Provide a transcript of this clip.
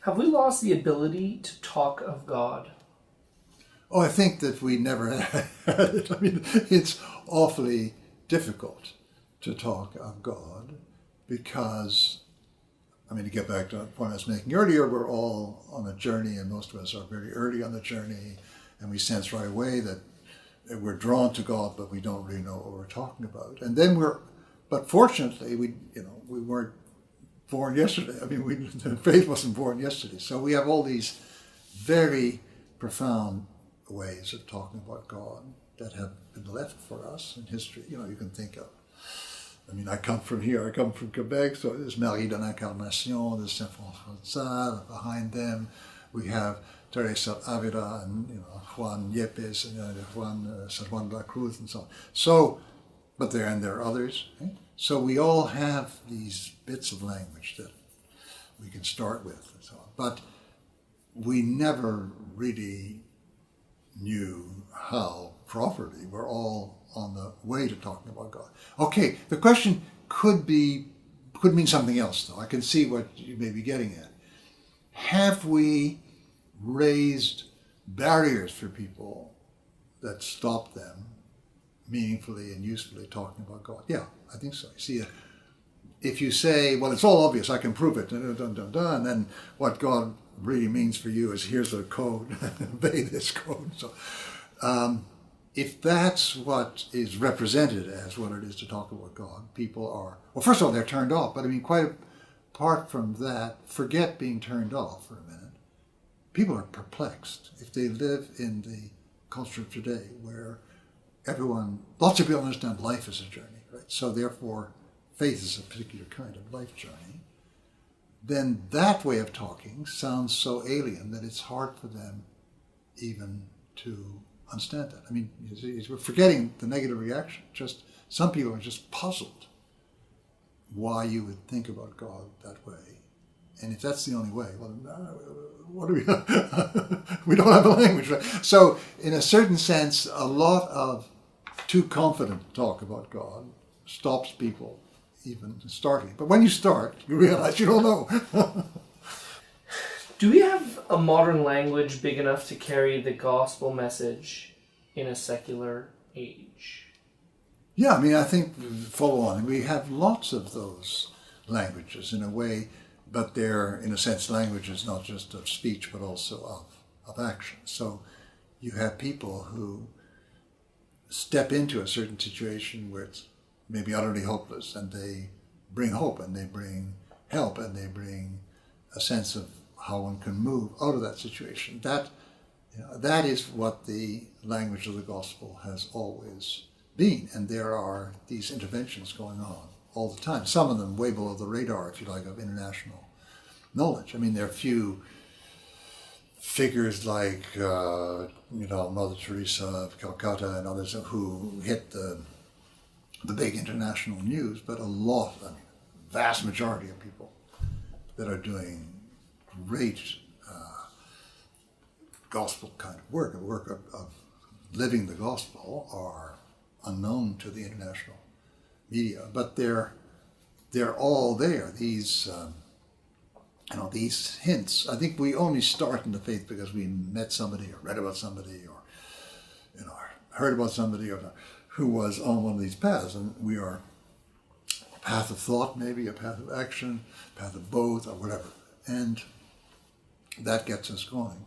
Have we lost the ability to talk of God? Oh, I think that we never had it. I mean, it's awfully difficult to talk of God because, I mean, to get back to the point I was making earlier, we're all on a journey, and most of us are very early on the journey, and we sense right away that we're drawn to God, but we don't really know what we're talking about. And then but fortunately, we weren't born yesterday. I mean, faith wasn't born yesterday. So we have all these very profound ways of talking about God that have been left for us in history. You know, you can think of, I mean, I come from here, I come from Quebec, so there's Marie de l'Incarnation, there's Saint François, behind them we have Teresa Avila and Juan Yepes and Juan San Juan de la Cruz and so on. So, but there are others. Right? So we all have these bits of language that we can start with and so on. But we never really knew how properly. We're all on the way to talking about God. Okay, the question could mean something else though. I can see what you may be getting at. Have we raised barriers for people that stop them meaningfully and usefully talking about God? Yeah, I think so. You see, if you say, well, it's all obvious, I can prove it, and then what God really means for you is here's a code, obey this code. So if that's what is represented as what it is to talk about God, people are, well, first of all, they're turned off. But I mean, quite apart from that, forget being turned off for a minute. People are perplexed if they live in the culture of today where lots of people understand life as a journey, right? So therefore, faith is a particular kind of life journey. Then that way of talking sounds so alien that it's hard for them even to understand that. I mean, we're forgetting the negative reaction. Just some people are just puzzled why you would think about God that way. And if that's the only way, well, what do we? We don't have a language, right? So, in a certain sense, a lot of too confident talk about God stops people even starting. But when you start, you realize you don't know. Do we have a modern language big enough to carry the gospel message in a secular age? Yeah, I mean, I think follow on. We have lots of those languages in a way, but they're, in a sense, languages not just of speech, but also of action. So you have people who step into a certain situation where it's maybe utterly hopeless, and they bring hope, and they bring help, and they bring a sense of how one can move out of that situation. That is what the language of the gospel has always been, and there are these interventions going on all the time. Some of them way below the radar, if you like, of international knowledge. I mean, there are few figures like, Mother Teresa of Calcutta and others who hit the big international news, but vast majority of people that are doing great gospel kind of work of living the gospel are unknown to the international media, but they're all there. These these hints. I think we only start in the faith because we met somebody or read about somebody or heard about somebody who was on one of these paths, and we are a path of thought, maybe a path of action, a path of both, or whatever, and that gets us going.